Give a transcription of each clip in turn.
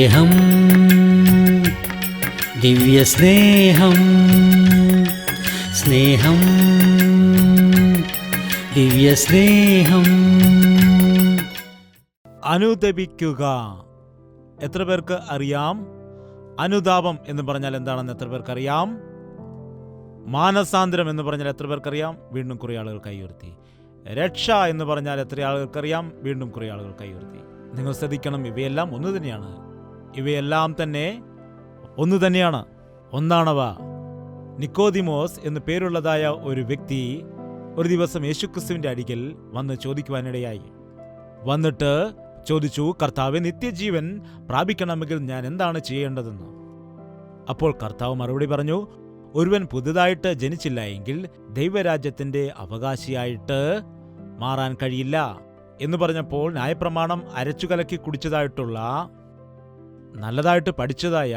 സ്നേഹം, ദിവ്യസ്നേഹം, സ്നേഹം, ദിവ്യസ്നേഹം. അനുതപിക്കുക. എത്ര പേർക്ക് അറിയാം? അനുതാപം എന്ന് പറഞ്ഞാൽ എന്താണെന്ന് എത്ര പേർക്കറിയാം? മാനസാന്തരം എന്ന് പറഞ്ഞാൽ എത്ര പേർക്കറിയാം? വീണ്ടും കുറേ ആളുകൾ കൈയുയർത്തി. രക്ഷ എന്ന് പറഞ്ഞാൽ എത്ര ആളുകൾക്കറിയാം? വീണ്ടും കുറേ ആളുകൾ കൈയുയർത്തി. നിങ്ങൾ ശ്രദ്ധിക്കണം, ഇവയെല്ലാം ഒന്ന് തന്നെയാണ്. ഇവയെല്ലാം തന്നെ ഒന്ന് തന്നെയാണ്. ഒന്നാണവ. നിക്കോദിമോസ് എന്ന് പേരുള്ളതായ ഒരു വ്യക്തി ഒരു ദിവസം യേശുക്രിസ്തുവിന്റെ അരികിൽ വന്ന് ചോദിക്കുവാനിടയായി. വന്നിട്ട് ചോദിച്ചു, കർത്താവെ, നിത്യജീവൻ പ്രാപിക്കണമെങ്കിൽ ഞാൻ എന്താണ് ചെയ്യേണ്ടതെന്ന്. അപ്പോൾ കർത്താവ് മറുപടി പറഞ്ഞു, ഒരുവൻ പുതുതായിട്ട് ജനിച്ചില്ല എങ്കിൽ ദൈവരാജ്യത്തിന്റെ അവകാശിയായിട്ട് മാറാൻ കഴിയില്ല എന്ന് പറഞ്ഞപ്പോൾ ന്യായപ്രമാണം അരച്ചു കലക്കി കുടിച്ചതായിട്ടുള്ള, നല്ലതായിട്ട് പഠിച്ചതായ,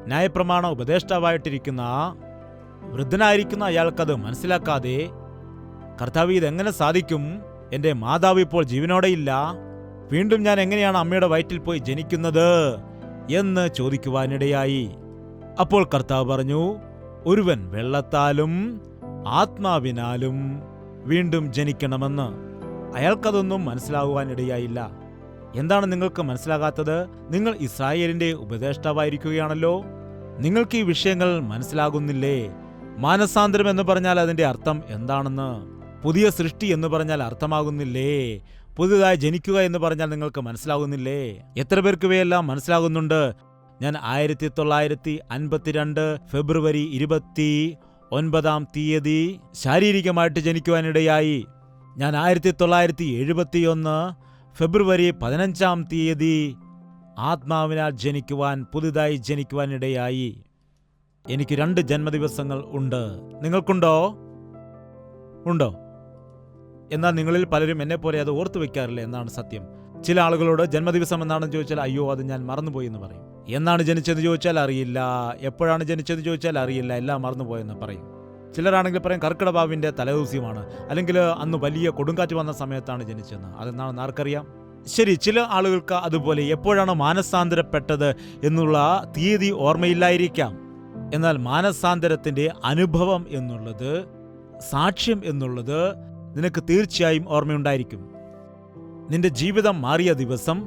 ന്യായപ്രമാണ ഉപദേഷ്ടാവായിട്ടിരിക്കുന്ന വൃദ്ധനായിരിക്കുന്ന അയാൾക്കത് മനസ്സിലാക്കാതെ, കർത്താവ്, ഇതെങ്ങനെ സാധിക്കും? എൻ്റെ മാതാവ് ഇപ്പോൾ ജീവനോടെയില്ല, വീണ്ടും ഞാൻ എങ്ങനെയാണ് അമ്മയുടെ വയറ്റിൽ പോയി ജനിക്കുന്നത് എന്ന് ചോദിക്കുവാനിടയായി. അപ്പോൾ കർത്താവ് പറഞ്ഞു, ഒരുവൻ വെള്ളത്താലും ആത്മാവിനാലും വീണ്ടും ജനിക്കണമെന്ന്. അയാൾക്കതൊന്നും മനസ്സിലാകുവാനിടയായില്ല. എന്താണ് നിങ്ങൾക്ക് മനസ്സിലാകാത്തത്? നിങ്ങൾ ഇസ്രായേലിന്റെ ഉപദേഷ്ടാവായിരിക്കുകയാണല്ലോ. നിങ്ങൾക്ക് ഈ വിഷയങ്ങൾ മനസ്സിലാകുന്നില്ലേ? മാനസാന്തരം എന്ന് പറഞ്ഞാൽ അതിന്റെ അർത്ഥം എന്താണെന്ന്, പുതിയ സൃഷ്ടി എന്ന് പറഞ്ഞാൽ അർത്ഥമാകുന്നില്ലേ? പുതുതായി ജനിക്കുക എന്ന് പറഞ്ഞാൽ നിങ്ങൾക്ക് മനസ്സിലാകുന്നില്ലേ? എത്ര പേർക്ക് ഇവയെല്ലാം മനസ്സിലാകുന്നുണ്ട്? ഞാൻ 1952 ഫെബ്രുവരി 29 ശാരീരികമായിട്ട് ജനിക്കുവാനിടയായി. ഞാൻ 1971 ഫെബ്രുവരി 15 ആത്മാവിനാൽ ജനിക്കുവാൻ, പുതുതായി ജനിക്കുവാനിടയായി. എനിക്ക് 2 ജന്മദിവസങ്ങൾ ഉണ്ട്. നിങ്ങൾക്കുണ്ടോ? ഉണ്ടോ? എന്നാൽ നിങ്ങളിൽ പലരും എന്നെപ്പോലെ അത് ഓർത്തു വെക്കാറില്ല എന്നാണ് സത്യം. ചില ആളുകളോട് ജന്മദിവസം എന്നാണെന്ന് ചോദിച്ചാൽ, അയ്യോ, അത് ഞാൻ മറന്നുപോയി എന്ന് പറയും. എന്നാണ് ജനിച്ചത് ചോദിച്ചാൽ അറിയില്ല. എപ്പോഴാണ് ജനിച്ചത് ചോദിച്ചാൽ അറിയില്ല, എല്ലാം മറന്നുപോയെന്ന് പറയും. ചിലരാണെങ്കിൽ പറയും കർക്കിടവാവിന്റെ തലേദിവസമാണ്, അല്ലെങ്കിൽ അന്ന് വലിയ കൊടുങ്കാറ്റ് വന്ന സമയത്താണ് ജനിച്ചതെന്ന്. അതെന്നാണെന്ന് ആർക്കറിയാം? ശരി, ചില ആളുകൾക്ക് അതുപോലെ എപ്പോഴാണ് മാനസാന്തരപ്പെട്ടത് എന്നുള്ള തീയതി ഓർമ്മയില്ലായിരിക്കാം. എന്നാൽ മാനസാന്തരത്തിന്റെ അനുഭവം എന്നുള്ളത്, സാക്ഷ്യം എന്നുള്ളത് നിനക്ക് തീർച്ചയായും ഓർമ്മയുണ്ടായിരിക്കും. നിന്റെ ജീവിതം മാറിയ ദിവസം,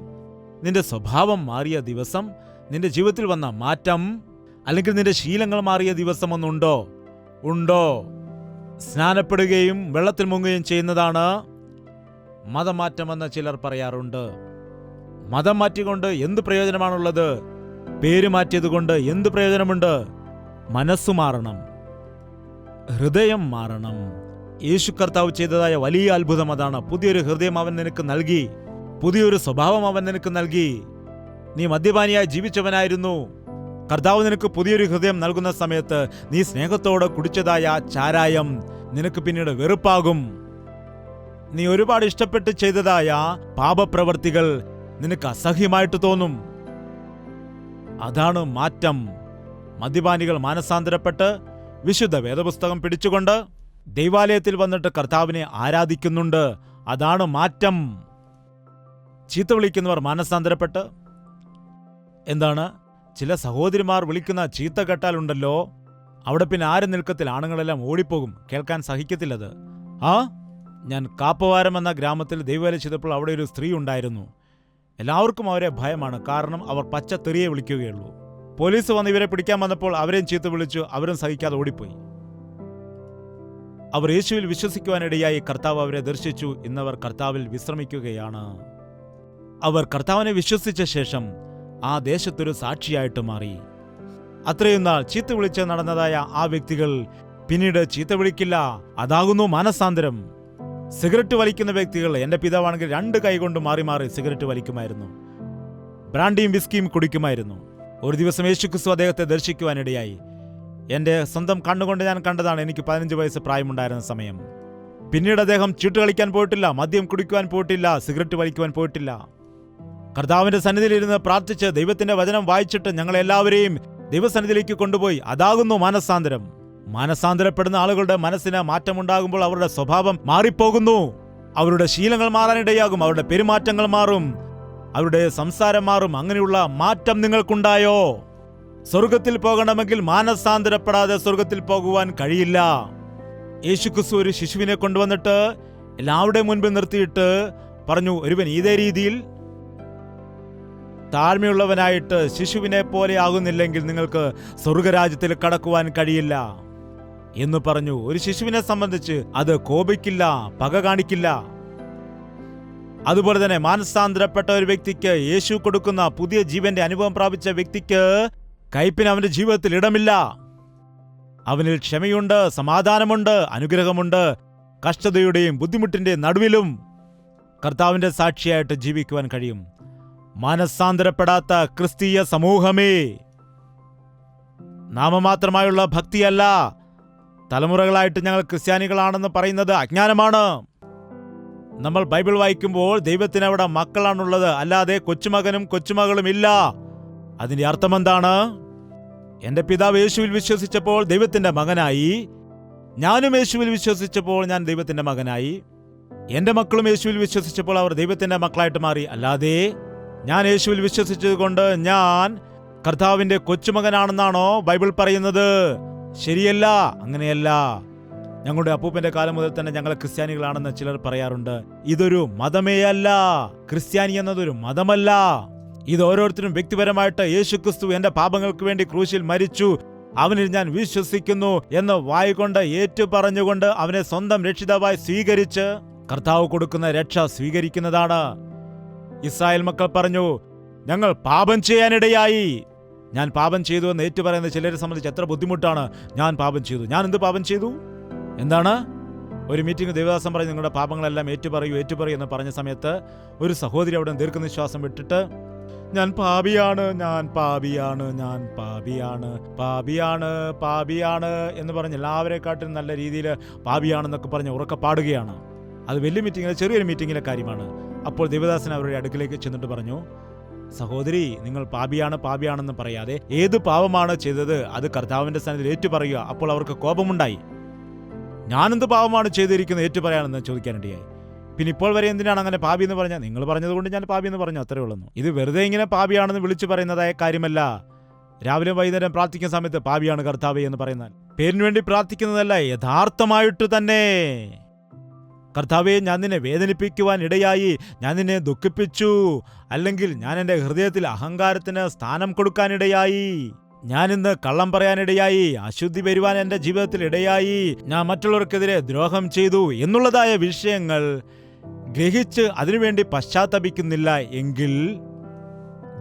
നിന്റെ സ്വഭാവം മാറിയ ദിവസം, നിന്റെ ജീവിതത്തിൽ വന്ന മാറ്റം, അല്ലെങ്കിൽ നിന്റെ ശീലങ്ങൾ മാറിയ ദിവസം ഒന്നുണ്ടോ? ഉണ്ടോ? സ്നാനപ്പെടുകയും വെള്ളത്തിൽ മുങ്ങുകയും ചെയ്യുന്നതാണ് മതമാറ്റമെന്ന് ചിലർ പറയാറുണ്ട്. മതം മാറ്റിക്കൊണ്ട് എന്ത് പ്രയോജനമാണുള്ളത്? പേര് മാറ്റിയതുകൊണ്ട് എന്ത് പ്രയോജനമുണ്ട്? മനസ്സു മാറണം, ഹൃദയം മാറണം. യേശു കർത്താവ് ചെയ്തതായ വലിയ അത്ഭുതം അതാണ്. പുതിയൊരു ഹൃദയം അവൻ നിനക്ക് നൽകി, പുതിയൊരു സ്വഭാവം അവൻ നിനക്ക് നൽകി. നീ മദ്യപാനിയായി ജീവിച്ചവനായിരുന്നു. കർത്താവ് നിനക്ക് പുതിയൊരു ഹൃദയം നൽകുന്ന സമയത്ത് നീ സ്നേഹത്തോടെ കുടിച്ചതായ ചാരായം നിനക്ക് പിന്നീട് വെറുപ്പാകും. നീ ഒരുപാട് ഇഷ്ടപ്പെട്ട് ചെയ്തതായ പാപപ്രവർത്തികൾ നിനക്ക് അസഹ്യമായിട്ട് തോന്നും. അതാണ് മാറ്റം. മദ്യപാനികൾ മാനസാന്തരപ്പെട്ട് വിശുദ്ധ വേദപുസ്തകം പിടിച്ചുകൊണ്ട് ദൈവാലയത്തിൽ വന്നിട്ട് കർത്താവിനെ ആരാധിക്കുന്നുണ്ട്. അതാണ് മാറ്റം. ചീത്ത വിളിക്കുന്നവർ മാനസാന്തരപ്പെട്ട്, എന്താണ്, ചില സഹോദരിമാർ വിളിക്കുന്ന ചീത്ത കേട്ടാലുണ്ടല്ലോ, അവിടെ പിന്നെ ആരും നിൽക്കത്തിൽ, ആണുങ്ങളെല്ലാം ഓടിപ്പോകും, കേൾക്കാൻ സഹിക്കത്തില്ലത്. ഞാൻ കാപ്പവാരം എന്ന ഗ്രാമത്തിൽ ദൈവാലയം ചെയ്തപ്പോൾ അവിടെ ഒരു സ്ത്രീ ഉണ്ടായിരുന്നു. എല്ലാവർക്കും അവരെ ഭയമാണ്. കാരണം അവർ പച്ച തെറിയെ വിളിക്കുകയുള്ളൂ. പോലീസ് വന്ന് ഇവരെ പിടിക്കാൻ വന്നപ്പോൾ അവരെയും ചീത്ത വിളിച്ചു. അവരും സഹിക്കാതെ ഓടിപ്പോയി. അവർ യേശുവിൽ വിശ്വസിക്കുവാനിടയായി. കർത്താവ് അവരെ ദർശിച്ചു. ഇന്നവർ കർത്താവിൽ വിശ്രമിക്കുകയാണ്. അവർ കർത്താവിനെ വിശ്വസിച്ച ശേഷം ആ ദേശത്തൊരു സാക്ഷിയായിട്ട് മാറി. അത്രയും നാൾ ചീത്ത വിളിച്ച് നടന്നതായ ആ വ്യക്തികൾ പിന്നീട് ചീത്ത വിളിക്കില്ല. അതാകുന്നു മാനസാന്തരം. സിഗരറ്റ് വലിക്കുന്ന വ്യക്തികൾ, എന്റെ പിതാവാണെങ്കിൽ 2 കൈ കൊണ്ട് മാറി മാറി സിഗരറ്റ് വലിക്കുമായിരുന്നു. ബ്രാൻഡിയും വിസ്കിയും കുടിക്കുമായിരുന്നു. ഒരു ദിവസം യേശുക്രിസ്തു അദ്ദേഹത്തെ ദർശിക്കുവാനിടയായി. എന്റെ സ്വന്തം കണ്ണുകൊണ്ട് ഞാൻ കണ്ടതാണ്. എനിക്ക് 15 വയസ്സ് പ്രായമുണ്ടായിരുന്ന സമയം. പിന്നീട് അദ്ദേഹം ചീട്ട് കളിക്കാൻ പോയിട്ടില്ല, മദ്യം കുടിക്കുവാൻ പോയിട്ടില്ല, സിഗരറ്റ് വലിക്കുവാൻ പോയിട്ടില്ല. കർത്താവിന്റെ സന്നിധിയിലിരുന്ന് പ്രാർത്ഥിച്ച് ദൈവത്തിന്റെ വചനം വായിച്ചിട്ട് ഞങ്ങളെല്ലാവരെയും ദൈവസന്നിധിയിലേക്ക് കൊണ്ടുപോയി. അതാകുന്നു മാനസാന്തരം. മാനസാന്തരപ്പെടുന്ന ആളുകളുടെ മനസ്സിന് മാറ്റമുണ്ടാകുമ്പോൾ അവരുടെ സ്വഭാവം മാറിപ്പോകുന്നു. അവരുടെ ശീലങ്ങൾ മാറാനിടയാകും. അവരുടെ പെരുമാറ്റങ്ങൾ മാറും. അവരുടെ സംസാരം മാറും. അങ്ങനെയുള്ള മാറ്റം നിങ്ങൾക്കുണ്ടായോ? സ്വർഗത്തിൽ പോകണമെങ്കിൽ മാനസാന്തരപ്പെടാതെ സ്വർഗത്തിൽ പോകുവാൻ കഴിയില്ല. യേശുക്രിസ്തു ഒരു ശിശുവിനെ കൊണ്ടുവന്നിട്ട് എല്ലാവരുടെയും മുൻപിൽ നിർത്തിയിട്ട് പറഞ്ഞു, ഒരുവൻ ഇതേ രീതിയിൽ താഴ്മയുള്ളവനായിട്ട് ശിശുവിനെ പോലെ ആകുന്നില്ലെങ്കിൽ നിങ്ങൾക്ക് സ്വർഗരാജ്യത്തിൽ കടക്കുവാൻ കഴിയില്ല എന്ന് പറഞ്ഞു. ഒരു ശിശുവിനെ സംബന്ധിച്ച് അത് കോപിക്കില്ല, പക കാണിക്കില്ല. അതുപോലെ തന്നെ മാനസാന്തരപ്പെട്ട ഒരു വ്യക്തിക്ക്, യേശു കൊടുക്കുന്ന പുതിയ ജീവന്റെ അനുഭവം പ്രാപിച്ച വ്യക്തിക്ക് കയ്പിന് അവന്റെ ജീവിതത്തിൽ ഇടമില്ല. അവനിൽ ക്ഷമയുണ്ട്, സമാധാനമുണ്ട്, അനുഗ്രഹമുണ്ട്. കഷ്ടതയുടെയും ബുദ്ധിമുട്ടിന്റെയും നടുവിലും കർത്താവിന്റെ സാക്ഷിയായിട്ട് ജീവിക്കുവാൻ കഴിയും. മാനസാന്തരപ്പെടാത്ത ക്രിസ്തീയ സമൂഹമേ, നാമമാത്രമായുള്ള ഭക്തിയല്ല, തലമുറകളായിട്ട് ഞങ്ങൾ ക്രിസ്ത്യാനികളാണെന്ന് പറയുന്നത് അജ്ഞാനമാണ്. നമ്മൾ ബൈബിൾ വായിക്കുമ്പോൾ ദൈവത്തിന് അവിടെ മക്കളാണുള്ളത്, അല്ലാതെ കൊച്ചുമകനും കൊച്ചുമകളും ഇല്ല. അതിന്റെ അർത്ഥം എന്താണ്? എന്റെ പിതാവ് യേശുവിൽ വിശ്വസിച്ചപ്പോൾ ദൈവത്തിന്റെ മകനായി, ഞാനും യേശുവിൽ വിശ്വസിച്ചപ്പോൾ ഞാൻ ദൈവത്തിന്റെ മകനായി. എന്റെ മക്കളും യേശുവിൽ വിശ്വസിച്ചപ്പോൾ അവർ ദൈവത്തിന്റെ മക്കളായിട്ട് മാറി. അല്ലാതെ ഞാൻ യേശുവിൽ വിശ്വസിച്ചതുകൊണ്ട് ഞാൻ കർത്താവിന്റെ കൊച്ചുമകനാണെന്നാണോ ബൈബിൾ പറയുന്നത്? ശരിയല്ല, അങ്ങനെയല്ല. ഞങ്ങളുടെ അപ്പൂപ്പന്റെ കാലം മുതൽ തന്നെ ഞങ്ങൾ ക്രിസ്ത്യാനികളാണെന്ന് ചിലർ പറയാറുണ്ട്. ഇതൊരു മതമേ അല്ല. ക്രിസ്ത്യാനി എന്നതൊരു മതമല്ല. ഇത് ഓരോരുത്തരും വ്യക്തിപരമായിട്ട് യേശുക്രിസ്തു എന്റെ പാപങ്ങൾക്ക് വേണ്ടി ക്രൂശിൽ മരിച്ചു, അവനിൽ ഞാൻ വിശ്വസിക്കുന്നു എന്ന് വായുകൊണ്ട് ഏറ്റു പറഞ്ഞുകൊണ്ട് അവനെ സ്വന്തം രക്ഷിതാവായി സ്വീകരിച്ച് കർത്താവ് കൊടുക്കുന്ന രക്ഷ സ്വീകരിക്കുന്നതാണ്. ഇസ്രായേൽ മക്കൾ പറഞ്ഞു, ഞങ്ങൾ പാപം ചെയ്യാനിടയായി. ഞാൻ പാപം ചെയ്തു എന്ന് ഏറ്റു പറയുന്നത് ചിലരെ സംബന്ധിച്ച് എത്ര ബുദ്ധിമുട്ടാണ്. ഞാൻ പാപം ചെയ്തു. ഞാൻ എന്ത് പാപം ചെയ്തു? എന്താണ്? ഒരു മീറ്റിംഗ് ദേവദാസം പറഞ്ഞ് നിങ്ങളുടെ പാപങ്ങളെല്ലാം ഏറ്റുപറയൂ എന്ന് പറഞ്ഞ സമയത്ത് ഒരു സഹോദരി അവിടെ ദീർഘനിശ്വാസം വിട്ടിട്ട്, ഞാൻ പാപിയാണ്, ഞാൻ പാപിയാണ്, ഞാൻ പാപിയാണ്, പാപിയാണ്, പാപിയാണ് എന്ന് പറഞ്ഞ് എല്ലാവരെക്കാട്ടും നല്ല രീതിയിൽ പാപിയാണെന്നൊക്കെ പറഞ്ഞ് ഉറക്കെ പാടുകയാണ്. അത് വലിയ മീറ്റിങ്ങിലെ ചെറിയൊരു മീറ്റിങ്ങിലെ കാര്യമാണ്. അപ്പോൾ ദേവദാസൻ അവരുടെ അടുക്കിലേക്ക് ചെന്നിട്ട് പറഞ്ഞു, സഹോദരി, നിങ്ങൾ പാപിയാണെന്ന് പറയാതെ ഏത് പാപമാണ് ചെയ്തത് അത് കർത്താവിന്റെ സന്നിധിയിൽ ഏറ്റുപറയുക. അപ്പോൾ അവർക്ക് കോപമുണ്ടായി. ഞാനെന്ത് പാപമാണ് ചെയ്തിരിക്കുന്നത് ഏറ്റുപറയാണെന്ന് ചോദിക്കാനിടയായി. പിന്നെ ഇപ്പോൾ വരെ എന്തിനാണ് അങ്ങനെ പാപി എന്ന് പറഞ്ഞാൽ? നിങ്ങൾ പറഞ്ഞതുകൊണ്ട് ഞാൻ പാപി എന്ന് പറഞ്ഞു, അത്രേ ഉള്ളൂ. ഇത് വെറുതെ ഇങ്ങനെ പാപിയാണെന്ന് വിളിച്ചു പറയുന്നതായ കാര്യമല്ല. രാവിലെ വൈകുന്നേരം പ്രാർത്ഥിക്കുന്ന സമയത്ത് പാപിയാണ് കർത്താവേ എന്ന് പറയുന്നാൽ പേരിന് വേണ്ടി പ്രാർത്ഥിക്കുന്നതല്ല, യഥാർത്ഥമായിട്ട് തന്നെ. കർത്താവേ, ഞാൻ നിന്നെ വേദനിപ്പിക്കുവാൻ ഇടയായി, ഞാൻ നിന്നെ ദുഃഖിപ്പിച്ചു, അല്ലെങ്കിൽ ഞാൻ എൻ്റെ ഹൃദയത്തിൽ അഹങ്കാരത്തിന് സ്ഥാനം കൊടുക്കാനിടയായി, ഞാൻ ഇന്ന് കള്ളം പറയാനിടയായി, അശുദ്ധി വരുവാൻ എൻ്റെ ജീവിതത്തിൽ ഇടയായി, ഞാൻ മറ്റുള്ളവർക്കെതിരെ ദ്രോഹം ചെയ്തു എന്നുള്ളതായ വിഷയങ്ങൾ ഗ്രഹിച്ച് അതിനുവേണ്ടി പശ്ചാത്തപിക്കുന്നില്ല എങ്കിൽ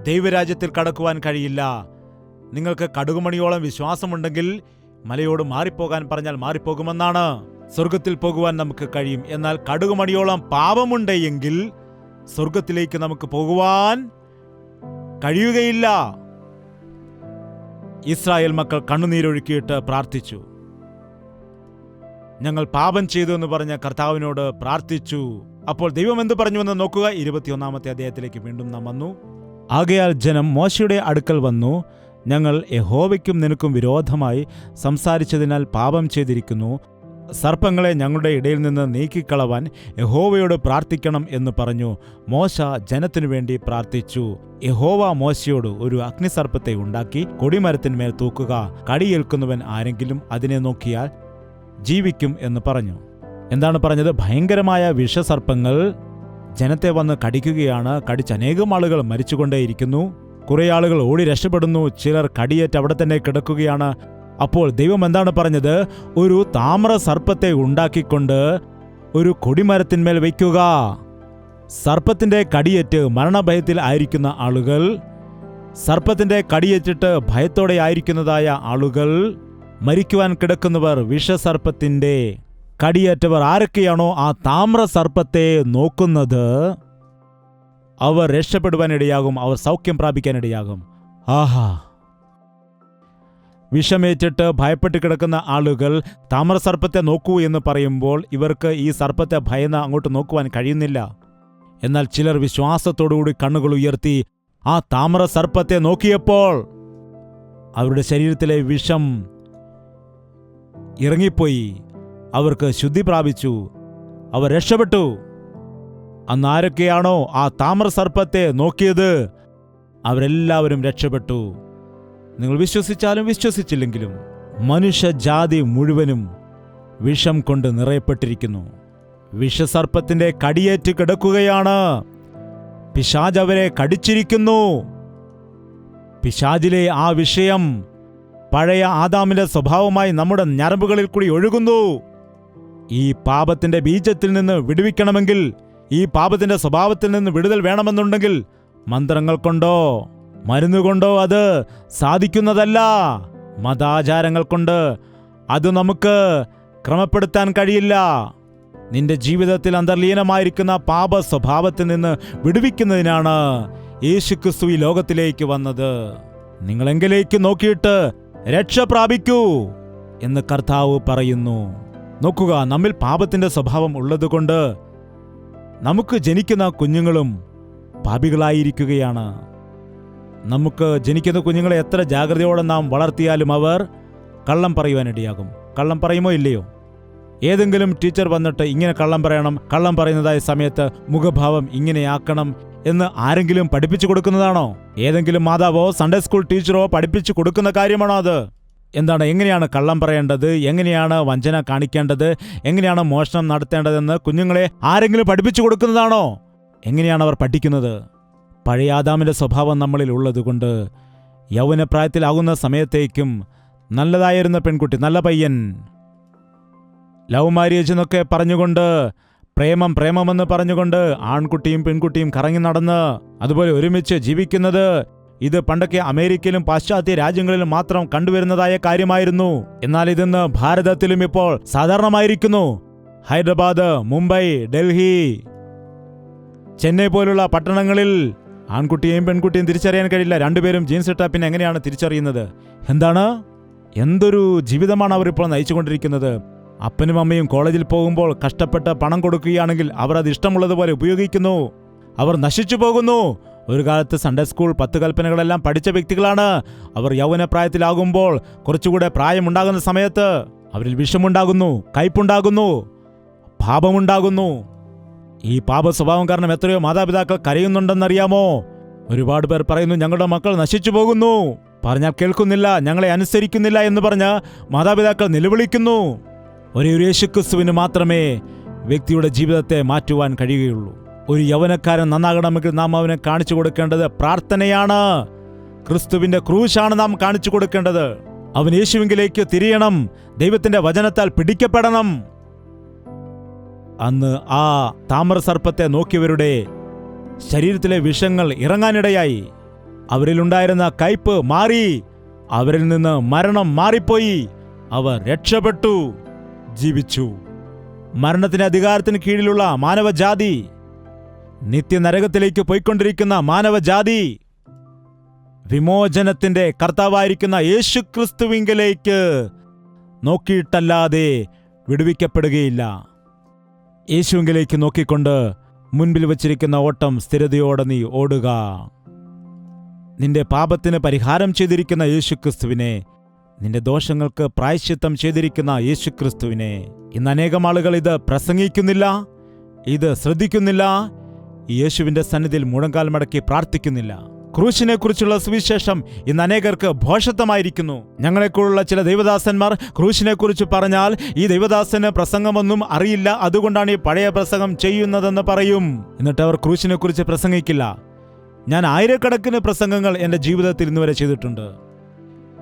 ദൈവരാജ്യത്തിൽ കടക്കുവാൻ കഴിയില്ല. നിങ്ങൾക്ക് കടുകുമണിയോളം വിശ്വാസമുണ്ടെങ്കിൽ മലയോട് മാറിപ്പോകാൻ പറഞ്ഞാൽ മാറിപ്പോകുമെന്നാണ്. സ്വർഗത്തിൽ പോകുവാൻ നമുക്ക് കഴിയും. എന്നാൽ കടുകുമണിയോളം പാപമുണ്ട് എങ്കിൽ സ്വർഗത്തിലേക്ക് നമുക്ക് പോകുവാൻ കഴിയുകയില്ല. ഇസ്രായേൽ മക്കൾ കണ്ണുനീരൊഴുക്കിയിട്ട് പ്രാർത്ഥിച്ചു. ഞങ്ങൾ പാപം ചെയ്തു എന്ന് പറഞ്ഞ കർത്താവിനോട് പ്രാർത്ഥിച്ചു. അപ്പോൾ ദൈവം എന്ത് പറഞ്ഞുവെന്ന് നോക്കുക. 21-ാമത്തെ അധ്യായത്തിലേക്ക് വീണ്ടും നാം വന്നു. ആകയാൽ ജനം മോശയുടെ അടുക്കൽ വന്നു, ഞങ്ങൾ യഹോവയ്ക്കും നിനക്കും വിരോധമായി സംസാരിച്ചതിനാൽ പാപം ചെയ്തിരിക്കുന്നു. സർപ്പങ്ങളെ ഞങ്ങളുടെ ഇടയിൽ നിന്ന് നീക്കിക്കളവാൻ യഹോവയോട് പ്രാർത്ഥിക്കണം എന്ന് പറഞ്ഞു. മോശ ജനത്തിനു വേണ്ടി പ്രാർത്ഥിച്ചു. യഹോവ മോശയോട്, ഒരു അഗ്നിസർപ്പത്തെ ഉണ്ടാക്കി കൊടിമരത്തിന്മേൽ തൂക്കുക, കടിയേൽക്കുന്നവൻ ആരെങ്കിലും അതിനെ നോക്കിയാൽ ജീവിക്കും എന്ന് പറഞ്ഞു. എന്താണ് പറഞ്ഞത്? ഭയങ്കരമായ വിഷസർപ്പങ്ങൾ ജനത്തെ വന്ന് കടിക്കുകയാണ്. കടിച്ച് അനേകം ആളുകൾ മരിച്ചുകൊണ്ടേയിരിക്കുന്നു. കുറെ ആളുകൾ ഓടി രക്ഷപ്പെടുന്നു. ചിലർ കടിയേറ്റ് അവിടെ തന്നെ കിടക്കുകയാണ്. അപ്പോൾ ദൈവം എന്താണ് പറഞ്ഞത്? ഒരു താമ്ര സർപ്പത്തെ ഉണ്ടാക്കിക്കൊണ്ട് ഒരു കൊടിമരത്തിന്മേൽ വയ്ക്കുക. സർപ്പത്തിന്റെ കടിയേറ്റ് മരണഭയത്തിൽ ആയിരിക്കുന്ന ആളുകൾ, സർപ്പത്തിന്റെ കടിയേറ്റിട്ട് ഭയത്തോടെ ആയിരിക്കുന്നതായ ആളുകൾ, മരിക്കുവാൻ കിടക്കുന്നവർ, വിഷസർപ്പത്തിന്റെ കടിയേറ്റവർ ആരൊക്കെയാണോ ആ താമ്ര സർപ്പത്തെ നോക്കുന്നത്, അവർ രക്ഷപ്പെടുവാനിടയാകും, അവർ സൗഖ്യം പ്രാപിക്കാനിടയാകും. ആഹാ! വിഷമേറ്റിട്ട് ഭയപ്പെട്ട് കിടക്കുന്ന ആളുകൾ താമ്രസർപ്പത്തെ നോക്കൂ എന്ന് പറയുമ്പോൾ ഇവർക്ക് ഈ സർപ്പത്തെ ഭയന്ന് അങ്ങോട്ട് നോക്കുവാൻ കഴിയുന്നില്ല. എന്നാൽ ചിലർ വിശ്വാസത്തോടുകൂടി കണ്ണുകൾ ഉയർത്തി ആ താമ്രസർപ്പത്തെ നോക്കിയപ്പോൾ അവരുടെ ശരീരത്തിലെ വിഷം ഇറങ്ങിപ്പോയി. അവർക്ക് ശുദ്ധി പ്രാപിച്ചു, അവർ രക്ഷപ്പെട്ടു. അന്ന് ആരൊക്കെയാണോ ആ താമ്രസർപ്പത്തെ നോക്കിയത് അവരെല്ലാവരും രക്ഷപ്പെട്ടു. നിങ്ങൾ വിശ്വസിച്ചാലും വിശ്വസിച്ചില്ലെങ്കിലും മനുഷ്യജാതി മുഴുവനും വിഷം കൊണ്ട് നിറയപ്പെട്ടിരിക്കുന്നു. വിഷസർപ്പത്തിന്റെ കടിയേറ്റ് കിടക്കുകയാണ്. പിശാച് അവരെ കടിച്ചിരിക്കുന്നു. പിശാചിലെ ആ വിഷയം പഴയ ആദാമിന്റെ സ്വഭാവമായി നമ്മുടെ ഞരമ്പുകളിൽ കൂടി ഒഴുകുന്നു. ഈ പാപത്തിന്റെ ബീജത്തിൽ നിന്ന് വിടുവിക്കണമെങ്കിൽ, ഈ പാപത്തിന്റെ സ്വഭാവത്തിൽ നിന്ന് വിടുതൽ വേണമെന്നുണ്ടെങ്കിൽ മന്ത്രങ്ങൾ കൊണ്ടോ മരുന്നുകൊണ്ടോ അത് സാധിക്കുന്നതല്ല. മതാചാരങ്ങൾ കൊണ്ട് അത് നമുക്ക് ക്രമപ്പെടുത്താൻ കഴിയില്ല. നിന്റെ ജീവിതത്തിൽ അന്തർലീനമായിരിക്കുന്ന പാപ സ്വഭാവത്തിൽ നിന്ന് വിടുവിക്കുന്നതിനാണ് യേശുക്രിസ്തു ഈ ലോകത്തിലേക്ക് വന്നത്. നിങ്ങളെങ്കിലേക്ക് നോക്കിയിട്ട് രക്ഷ പ്രാപിക്കൂ എന്ന് കർത്താവ് പറയുന്നു. നോക്കുക, നമ്മിൽ പാപത്തിന്റെ സ്വഭാവം ഉള്ളതുകൊണ്ട് നമുക്ക് ജനിക്കുന്ന കുഞ്ഞുങ്ങളും പാപികളായിരിക്കുകയാണ്. നമുക്ക് ജനിക്കുന്ന കുഞ്ഞുങ്ങളെ എത്ര ജാഗ്രതയോടെ നാം വളർത്തിയാലും അവർ കള്ളം പറയുവാനിടയാകും. കള്ളം പറയുമോ ഇല്ലയോ? ഏതെങ്കിലും ടീച്ചർ വന്നിട്ട് ഇങ്ങനെ കള്ളം പറയണം, കള്ളം പറയുന്നതായ സമയത്ത് മുഖഭാവം ഇങ്ങനെയാക്കണം എന്ന് ആരെങ്കിലും പഠിപ്പിച്ചു കൊടുക്കുന്നതാണോ? ഏതെങ്കിലും മാതാവോ സൺഡേ സ്കൂൾ ടീച്ചറോ പഠിപ്പിച്ചു കൊടുക്കുന്ന കാര്യമാണോ അത്? എന്താണ്, എങ്ങനെയാണ് കള്ളം പറയേണ്ടത്, എങ്ങനെയാണ് വഞ്ചന കാണിക്കേണ്ടത്, എങ്ങനെയാണ് മോഷണം നടത്തേണ്ടതെന്ന് കുഞ്ഞുങ്ങളെ ആരെങ്കിലും പഠിപ്പിച്ചു കൊടുക്കുന്നതാണോ? എങ്ങനെയാണ് അവർ പഠിക്കുന്നത്? പഴയ ആദാമിന്റെ സ്വഭാവം നമ്മളിൽ ഉള്ളതുകൊണ്ട് യൗവനപ്രായത്തിലാകുന്ന സമയത്തേക്കും നല്ലതായിരുന്ന പെൺകുട്ടി, നല്ല പയ്യൻ, ലവ് മാര്യേജ് എന്നൊക്കെ പറഞ്ഞുകൊണ്ട്, പ്രേമമെന്ന് പറഞ്ഞുകൊണ്ട് ആൺകുട്ടിയും പെൺകുട്ടിയും കറങ്ങി നടന്ന് അതുപോലെ ഒരുമിച്ച് ജീവിക്കുന്നത്, ഇത് പണ്ടൊക്കെ അമേരിക്കയിലും പാശ്ചാത്യ രാജ്യങ്ങളിലും മാത്രം കണ്ടുവരുന്നതായ കാര്യമായിരുന്നു. എന്നാൽ ഇതിന്ന് ഭാരതത്തിലും ഇപ്പോൾ സാധാരണമായിരിക്കുന്നു. ഹൈദരാബാദ്, മുംബൈ, ഡൽഹി, ചെന്നൈ പോലുള്ള പട്ടണങ്ങളിൽ ആൺകുട്ടിയെയും പെൺകുട്ടിയും തിരിച്ചറിയാൻ കഴിയില്ല. രണ്ടുപേരും ജീൻസ് ഇട്ടാ പിന്നെ എങ്ങനെയാണ് തിരിച്ചറിയുന്നത്? എന്തൊരു ജീവിതമാണ് അവരിപ്പോൾ നയിച്ചുകൊണ്ടിരിക്കുന്നത്. അപ്പനും അമ്മയും കോളേജിൽ പോകുമ്പോൾ കഷ്ടപ്പെട്ട് പണം കൊടുക്കുകയാണെങ്കിൽ അവർ അത് ഇഷ്ടമുള്ളതുപോലെ ഉപയോഗിക്കുന്നു. അവർ നശിച്ചു പോകുന്നു. ഒരു കാലത്ത് സൺഡേ സ്കൂൾ 10 കൽപ്പനകളെല്ലാം പഠിച്ച വ്യക്തികളാണ്. അവർ യൗവനപ്രായത്തിലാകുമ്പോൾ, കുറച്ചുകൂടെ പ്രായമുണ്ടാകുന്ന സമയത്ത് അവരിൽ വിഷമുണ്ടാകുന്നു, കയ്പുണ്ടാകുന്നു, പാപമുണ്ടാകുന്നു. ഈ പാപ സ്വഭാവം കാരണം എത്രയോ മാതാപിതാക്കൾ കരയുന്നുണ്ടെന്നറിയാമോ? ഒരുപാട് പേർ പറയുന്നു, ഞങ്ങളുടെ മക്കൾ നശിച്ചു പോകുന്നു, പറഞ്ഞാൽ കേൾക്കുന്നില്ല, ഞങ്ങളെ അനുസരിക്കുന്നില്ല എന്ന് പറഞ്ഞ് മാതാപിതാക്കൾ നിലവിളിക്കുന്നു. ഒരു യേശുക്രിസ്തുവിന് മാത്രമേ വ്യക്തിയുടെ ജീവിതത്തെ മാറ്റുവാൻ കഴിയുകയുള്ളൂ. ഒരു യൗവനക്കാരൻ നന്നാകണമെങ്കിൽ നാം അവനെ കാണിച്ചു കൊടുക്കേണ്ടത് പ്രാർത്ഥനയാണ്. ക്രിസ്തുവിന്റെ ക്രൂശാണ് നാം കാണിച്ചു കൊടുക്കേണ്ടത്. അവൻ യേശുവിലേക്ക് തിരിയണം, ദൈവത്തിന്റെ വചനത്താൽ പിടിക്കപ്പെടണം. അന്ന് ആ താമ്രസർപ്പത്തെ നോക്കിയവരുടെ ശരീരത്തിലെ വിഷങ്ങൾ ഇറങ്ങാനിടയായി. അവരിലുണ്ടായിരുന്ന കയ്പ് മാറി, അവരിൽ നിന്ന് മരണം മാറിപ്പോയി. അവർ രക്ഷപ്പെട്ടു, ജീവിച്ചു. മരണത്തിന്റെ അധികാരത്തിന് കീഴിലുള്ള മാനവജാതി, നിത്യനരകത്തിലേക്ക് പോയിക്കൊണ്ടിരിക്കുന്ന മാനവജാതി, വിമോചനത്തിന്റെ കർത്താവായിരിക്കുന്ന യേശുക്രിസ്തുവിങ്കലേക്ക് നോക്കിയിട്ടല്ലാതെ വിടുവിക്കപ്പെടുകയില്ല. യേശുവിങ്കലേക്ക് നോക്കിക്കൊണ്ട് മുൻപിൽ വച്ചിരിക്കുന്ന ഓട്ടം സ്ഥിരതയോടെ നീ ഓടുക. നിന്റെ പാപത്തിന് പരിഹാരം ചെയ്തിരിക്കുന്ന യേശുക്രിസ്തുവിനെ, നിന്റെ ദോഷങ്ങൾക്ക് പ്രായശ്ചിത്തം ചെയ്തിരിക്കുന്ന യേശുക്രിസ്തുവിനെ. ഇന്ന് അനേകം ആളുകൾ ഇത് പ്രസംഗിക്കുന്നില്ല, ഇത് ശ്രദ്ധിക്കുന്നില്ല, യേശുവിന്റെ സന്നിധിയിൽ മുഴങ്കാൽ മടക്കി പ്രാർത്ഥിക്കുന്നില്ല. ക്രൂശിനെ കുറിച്ചുള്ള സുവിശേഷം ഇന്ന് അനേകർക്ക് ഭോഷത്വമായിരിക്കുന്നു. ഞങ്ങളെക്കുള്ള ചില ദൈവദാസന്മാർ ക്രൂശിനെ കുറിച്ച് പറഞ്ഞാൽ ഈ ദൈവദാസന് പ്രസംഗമൊന്നും അറിയില്ല, അതുകൊണ്ടാണ് ഈ പഴയ പ്രസംഗം ചെയ്യുന്നതെന്ന് പറയും. എന്നിട്ട് അവർ ക്രൂശിനെ കുറിച്ച് പ്രസംഗിക്കില്ല. ഞാൻ ആയിരക്കണക്കിന് പ്രസംഗങ്ങൾ എൻ്റെ ജീവിതത്തിൽ ഇന്നുവരെ ചെയ്തിട്ടുണ്ട്.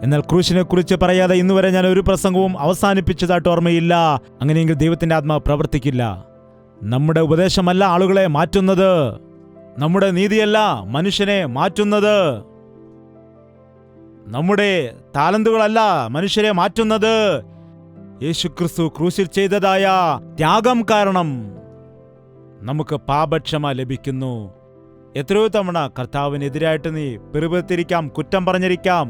എന്നാൽ ക്രൂശിനെ കുറിച്ച് പറയാതെ ഇന്നുവരെ ഞാൻ ഒരു പ്രസംഗവും അവസാനിപ്പിച്ചതായിട്ട് ഓർമ്മയില്ല. അങ്ങനെയെങ്കിൽ ദൈവത്തിന്റെ ആത്മാവ് പ്രവർത്തിക്കില്ല. നമ്മുടെ ഉപദേശമല്ല ആളുകളെ മാറ്റുന്നത്, നമ്മുടെ നീതിയല്ല മനുഷ്യനെ മാറ്റുന്നത്, നമ്മുടെ താലന്തുകളല്ല മനുഷ്യരെ മാറ്റുന്നത്. യേശുക്രിസ്തു ക്രൂശിൽ ചെയ്തതായ ത്യാഗം കാരണം നമുക്ക് പാപക്ഷമ ലഭിക്കുന്നു. എത്രയോ തവണ കർത്താവിനെതിരായിട്ട് നീ പെരുപത്തിരിക്കാം, കുറ്റം പറഞ്ഞിരിക്കാം.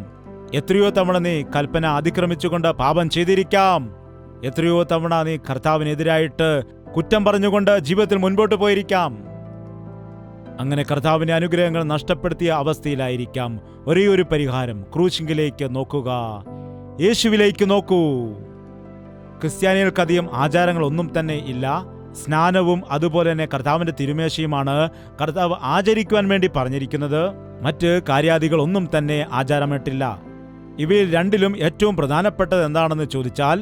എത്രയോ തവണ നീ കൽപ്പന അതിക്രമിച്ചുകൊണ്ട് പാപം ചെയ്തിരിക്കാം. എത്രയോ തവണ നീ കർത്താവിനെതിരായിട്ട് കുറ്റം പറഞ്ഞുകൊണ്ട് ജീവിതത്തിൽ മുൻപോട്ട് പോയിരിക്കാം. അങ്ങനെ കർത്താവിന്റെ അനുഗ്രഹങ്ങൾ നഷ്ടപ്പെടുത്തിയ അവസ്ഥയിലായിരിക്കാം. ഒരേ ഒരു പരിഹാരം, ക്രൂശിങ്കിലേക്ക് നോക്കുക, യേശുവിലേക്ക് നോക്കൂ. ക്രിസ്ത്യാനികൾക്കധികം ആചാരങ്ങളൊന്നും തന്നെ ഇല്ല. സ്നാനവും അതുപോലെ തന്നെ കർത്താവിന്റെ തിരുമേശയുമാണ് കർത്താവ് ആചരിക്കുവാൻ വേണ്ടി പറഞ്ഞിരിക്കുന്നത്. മറ്റ് കാര്യാദികളൊന്നും തന്നെ ആചാരമായിട്ടില്ല. ഇവയിൽ രണ്ടിലും ഏറ്റവും പ്രധാനപ്പെട്ടത് എന്താണെന്ന് ചോദിച്ചാൽ,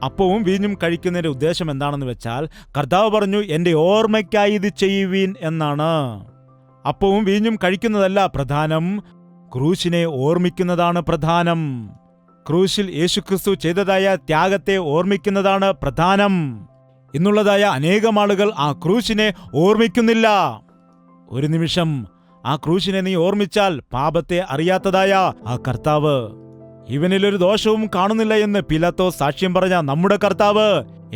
അപ്പവും വീഞ്ഞും കഴിക്കുന്നതിന്റെ ഉദ്ദേശം എന്താണെന്ന് വെച്ചാൽ, കർത്താവ് പറഞ്ഞു എന്റെ ഓർമ്മയ്ക്കായി ഇത് ചെയ്യുവീൻ എന്നാണ്. അപ്പവും വീഞ്ഞും കഴിക്കുന്നതല്ല പ്രധാനം, ക്രൂശിനെ ഓർമ്മിക്കുന്നതാണ് പ്രധാനം. ക്രൂശിൽ യേശുക്രിസ്തു ചെയ്തതായ ത്യാഗത്തെ ഓർമ്മിക്കുന്നതാണ് പ്രധാനം. ഇന്നുള്ളതായ അനേകം ആളുകൾ ആ ക്രൂശിനെ ഓർമ്മിക്കുന്നില്ല. ഒരു നിമിഷം ആ ക്രൂശിനെ നീ ഓർമ്മിച്ചാൽ പാപത്തെ അറിയാത്തതായ ആ കർത്താവ്, ഇവനിലൊരു ദോഷവും കാണുന്നില്ല എന്ന് പീലാത്തോസ് സാക്ഷ്യം പറഞ്ഞ നമ്മുടെ കർത്താവ്,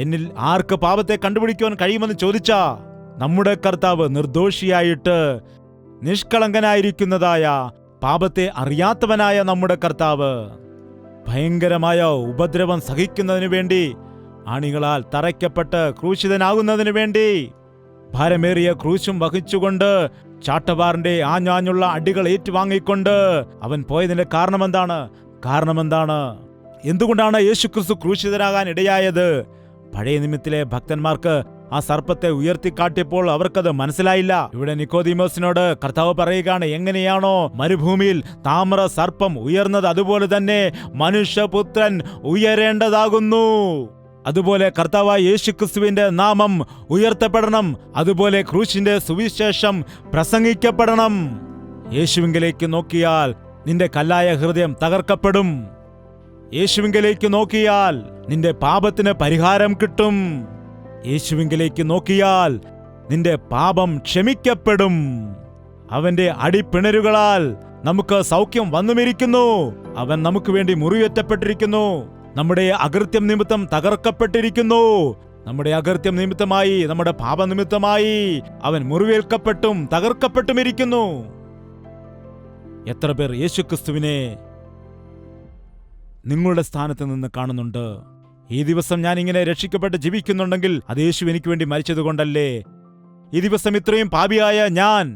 എന്നിൽ ആർക്ക് പാപത്തെ കണ്ടുപിടിക്കുവാൻ കഴിയുമെന്ന് ചോദിച്ച നമ്മുടെ കർത്താവ്, നിർദോഷിയായിട്ട് നിഷ്കളങ്കനായിരിക്കുന്നതായ പാപത്തെ അറിയാത്തവനായ നമ്മുടെ കർത്താവ്, ഭയങ്കരമായ ഉപദ്രവം സഹിക്കുന്നതിനു വേണ്ടി, ആണികളാൽ തറയ്ക്കപ്പെട്ട് ക്രൂശിതനാകുന്നതിനു വേണ്ടി, ഭാരമേറിയ ക്രൂശും വഹിച്ചുകൊണ്ട് ചാട്ടവാറിന്റെ ആഞ്ഞാഞ്ഞുള്ള അടികൾ ഏറ്റുവാങ്ങിക്കൊണ്ട് അവൻ പോയതിന്റെ കാരണമെന്താണ്? എന്തുകൊണ്ടാണ് യേശുക്രിസ്തു ക്രൂശിതനാകാൻ ഇടയായത്? പഴയ നിയമത്തിലെ ഭക്തന്മാർക്ക് ആ സർപ്പത്തെ ഉയർത്തിക്കാട്ടിയപ്പോൾ അവർക്കത് മനസ്സിലായില്ല. ഇവിടെ നിക്കോദീമോസിനോട് കർത്താവ് പറയുകയാണ്, എങ്ങനെയാണോ മരുഭൂമിയിൽ താമ്ര സർപ്പം ഉയർന്നത് അതുപോലെ തന്നെ മനുഷ്യപുത്രൻ ഉയരേണ്ടതാകുന്നു. അതുപോലെ കർത്താവായ യേശുക്രിസ്തുവിന്റെ നാമം ഉയർത്തപ്പെടണം. അതുപോലെ ക്രൂശിന്റെ സുവിശേഷം പ്രസംഗിക്കപ്പെടണം. യേശുവിങ്കലേക്ക് നോക്കിയാൽ നിന്റെ കല്ലായ ഹൃദയം തകർക്കപ്പെടും. യേശുവിങ്കലേക്ക് നോക്കിയാൽ നിന്റെ പാപത്തിന് പരിഹാരം കിട്ടും. യേശുവിങ്കലേക്ക് നോക്കിയാൽ നിന്റെ പാപം ക്ഷമിക്കപ്പെടും. അവന്റെ അടിപ്പിണരുകളാൽ നമുക്ക് സൗഖ്യം വന്നുമിരിക്കുന്നു. അവൻ നമുക്ക് വേണ്ടി മുറിവേറ്റപ്പെട്ടിരിക്കുന്നു. നമ്മുടെ അകൃത്യം നിമിത്തം തകർക്കപ്പെട്ടിരിക്കുന്നു. നമ്മുടെ അകൃത്യം നിമിത്തമായി, നമ്മുടെ പാപനിമിത്തമായി അവൻ മുറിവേൽക്കപ്പെട്ടും തകർക്കപ്പെട്ടുമിരിക്കുന്നു. എത്ര പേർ യേശുക്രിസ്തുവിനെ നിങ്ങളുടെ സ്ഥാനത്ത് നിന്ന് കാണുന്നുണ്ട്? ഈ ദിവസം ഞാൻ ഇങ്ങനെ രക്ഷിക്കപ്പെട്ട് ജീവിക്കുന്നുണ്ടെങ്കിൽ അത് യേശു എനിക്ക് വേണ്ടി മരിച്ചതുകൊണ്ടല്ലേ? ഈ ദിവസം ഇത്രയും പാപിയായ ഞാൻ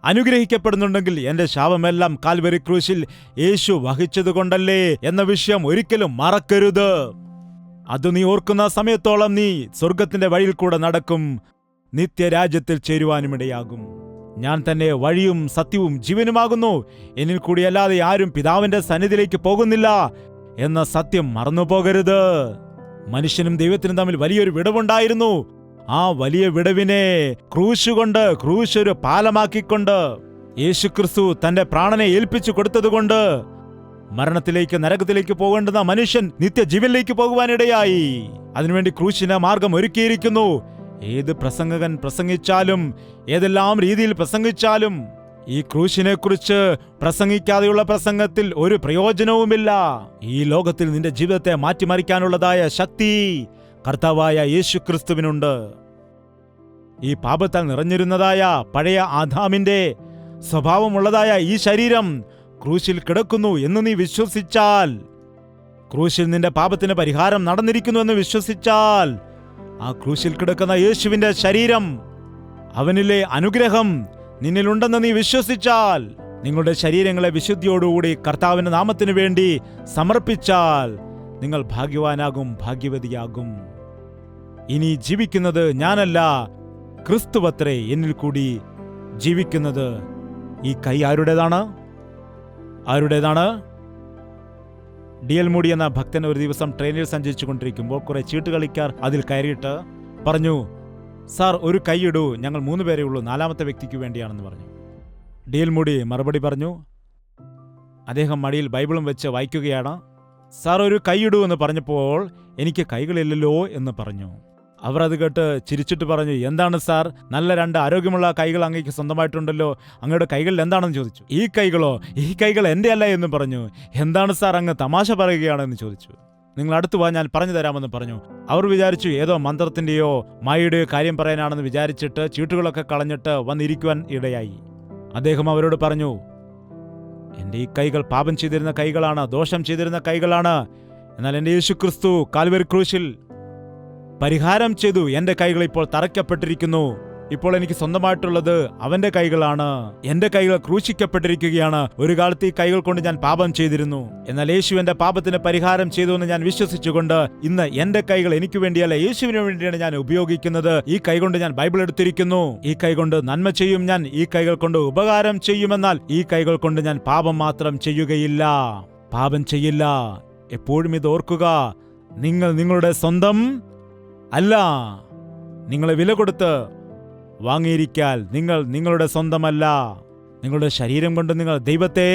അനുഗ്രഹിക്കപ്പെടുന്നുണ്ടെങ്കിൽ എന്റെ ശാപമെല്ലാം കാൽവരി ക്രൂശിൽ യേശു വഹിച്ചതുകൊണ്ടല്ലേ എന്ന വിഷയം ഒരിക്കലും മറക്കരുത്. അത് നീ ഓർക്കുന്ന സമയത്തോളം നീ സ്വർഗത്തിന്റെ വഴിയിൽ കൂടെ നടക്കും, നിത്യരാജ്യത്തിൽ ചേരുവാനുമിടയാകും. ഞാൻ തന്നെ വഴിയും സത്യവും ജീവനുമാകുന്നു, എന്നിൽ കൂടിയല്ലാതെ ആരും പിതാവിന്റെ സന്നിധിയിലേക്ക് പോകുന്നില്ല എന്ന സത്യം മറന്നുപോകരുത്. മനുഷ്യനും ദൈവത്തിനും തമ്മിൽ വലിയൊരു വിടവുണ്ടായിരുന്നു. ആ വലിയ വിടവിനെ ക്രൂശൊരു പാലമാക്കിക്കൊണ്ട് യേശുക്രിസ്തു തന്റെ പ്രാണനെ ഏൽപ്പിച്ചു കൊടുത്തതുകൊണ്ട് മരണത്തിലേക്ക്, നരകത്തിലേക്ക് പോകേണ്ടുന്ന മനുഷ്യൻ നിത്യജീവനിലേക്ക് പോകുവാനിടയായി. അതിനുവേണ്ടി ക്രൂശിന് മാർഗം ഒരുക്കിയിരിക്കുന്നു. ഏത് പ്രസംഗകൻ പ്രസംഗിച്ചാലും, ഏതെല്ലാം രീതിയിൽ പ്രസംഗിച്ചാലും, ഈ ക്രൂശിനെ കുറിച്ച് പ്രസംഗിക്കാതെയുള്ള പ്രസംഗത്തിൽ ഒരു പ്രയോജനവുമില്ല. ഈ ലോകത്തിൽ നിന്റെ ജീവിതത്തെ മാറ്റിമറിക്കാനുള്ളതായ ശക്തി കർത്താവായ യേശുക്രിസ്തുവിനുണ്ട്. ഈ പാപത്താൽ നിറഞ്ഞിരുന്നതായ പഴയ ആദാമിന്റെ സ്വഭാവമുള്ളതായ ഈ ശരീരം ക്രൂശിൽ കിടക്കുന്നു എന്ന് നീ വിശ്വസിച്ചാൽ, ക്രൂശിൽ നിന്റെ പാപത്തിന് പരിഹാരം നടന്നിരിക്കുന്നു എന്ന് വിശ്വസിച്ചാൽ, ആ ക്രൂശിൽ കിടക്കുന്ന യേശുവിന്റെ ശരീരം, അവനിലെ അനുഗ്രഹം നിന്നിലുണ്ടെന്ന് നീ വിശ്വസിച്ചാൽ, നിങ്ങളുടെ ശരീരങ്ങളെ വിശുദ്ധിയോടുകൂടി കർത്താവിന്റെ നാമത്തിനു വേണ്ടി സമർപ്പിച്ചാൽ നിങ്ങൾ ഭാഗ്യവാനാകും, ഭാഗ്യവതിയാകും. ഇനി ജീവിക്കുന്നത് ഞാനല്ല, ക്രിസ്തുവത്രേ എന്നിൽ കൂടി ജീവിക്കുന്നത്. ഈ കൈ ആരുടേതാണ്? DL മൂഡി എന്ന ഭക്തൻ ഒരു ദിവസം ട്രെയിനിൽ സഞ്ചരിച്ചു കൊണ്ടിരിക്കുമ്പോൾ കുറെ ചീട്ടുകളിക്കാർ അതിൽ കയറിയിട്ട് പറഞ്ഞു, സാർ ഒരു കൈയിടൂ, ഞങ്ങൾ 3 പേരേ ഉള്ളൂ, 4ാമത്തെ വ്യക്തിക്ക് വേണ്ടിയാണെന്ന് പറഞ്ഞു. DL മൂഡി മറുപടി പറഞ്ഞു. അദ്ദേഹം മടിയിൽ ബൈബിളും വെച്ച് വായിക്കുകയാണ്. സാർ ഒരു കൈയിടൂ എന്ന് പറഞ്ഞപ്പോൾ എനിക്ക് കൈകളില്ലല്ലോ എന്ന് പറഞ്ഞു. അവർ അത് കേട്ട് ചിരിച്ചിട്ട് പറഞ്ഞു, എന്താണ് സാർ, നല്ല 2 ആരോഗ്യമുള്ള കൈകൾ അങ്ങേക്ക് സ്വന്തമായിട്ടുണ്ടല്ലോ, അങ്ങയുടെ കൈകളിൽ എന്താണെന്ന് ചോദിച്ചു. ഈ കൈകൾ എൻ്റെ അല്ല എന്ന് പറഞ്ഞു. എന്താണ് സാർ, അങ്ങ് തമാശ പറയുകയാണെന്ന് ചോദിച്ചു. നിങ്ങൾ അടുത്തു വാ, ഞാൻ പറഞ്ഞു തരാമെന്ന് പറഞ്ഞു. അവർ വിചാരിച്ചു ഏതോ മന്ത്രത്തിന്റെയോ മായയുടെയോ കാര്യം പറയാനാണെന്ന് വിചാരിച്ചിട്ട് ചീട്ടുകളൊക്കെ കളഞ്ഞിട്ട് വന്നിരിക്കുവാൻ ഇടയായി. അദ്ദേഹം അവരോട് പറഞ്ഞു, എൻ്റെ ഈ കൈകൾ പാപം ചെയ്തിരുന്ന കൈകളാണ്, ദോഷം ചെയ്തിരുന്ന കൈകളാണ്. എന്നാൽ എൻ്റെ യേശുക്രിസ്തു കാൽവരി ക്രൂശിൽ പരിഹാരം ചെയ്തു. എൻ്റെ കൈകൾ ഇപ്പോൾ തറയ്ക്കപ്പെട്ടിരിക്കുന്നു. ഇപ്പോൾ എനിക്ക് സ്വന്തമായിട്ടുള്ളത് അവന്റെ കൈകളാണ്. എന്റെ കൈകൾ ക്രൂശിക്കപ്പെട്ടിരിക്കുകയാണ്. ഒരു കാലത്ത് ഈ കൈകൾ കൊണ്ട് ഞാൻ പാപം ചെയ്തിരുന്നു. എന്നാൽ യേശു എന്റെ പാപത്തിന് പരിഹാരം ചെയ്തു എന്ന് ഞാൻ വിശ്വസിച്ചുകൊണ്ട് ഇന്ന് എന്റെ കൈകൾ എനിക്ക് വേണ്ടിയല്ല, യേശുവിന് വേണ്ടിയാണ് ഞാൻ ഉപയോഗിക്കുന്നത്. ഈ കൈ കൊണ്ട് ഞാൻ ബൈബിൾ എടുത്തിരിക്കുന്നു. ഈ കൈ കൊണ്ട് നന്മ ചെയ്യും ഞാൻ. ഈ കൈകൾ കൊണ്ട് ഉപകാരം ചെയ്യുമെന്നാൽ ഈ കൈകൾ കൊണ്ട് ഞാൻ പാപം മാത്രം ചെയ്യുകയില്ല, പാപം ചെയ്യില്ല. എപ്പോഴും ഇത് ഓർക്കുക. നിങ്ങൾ നിങ്ങളുടെ സ്വന്തം അല്ല. നിങ്ങളെ വില കൊടുത്ത് വാങ്ങിയിരിക്കാൽ നിങ്ങൾ നിങ്ങളുടെ സ്വന്തമല്ല. നിങ്ങളുടെ ശരീരം കൊണ്ട് നിങ്ങൾ ദൈവത്തെ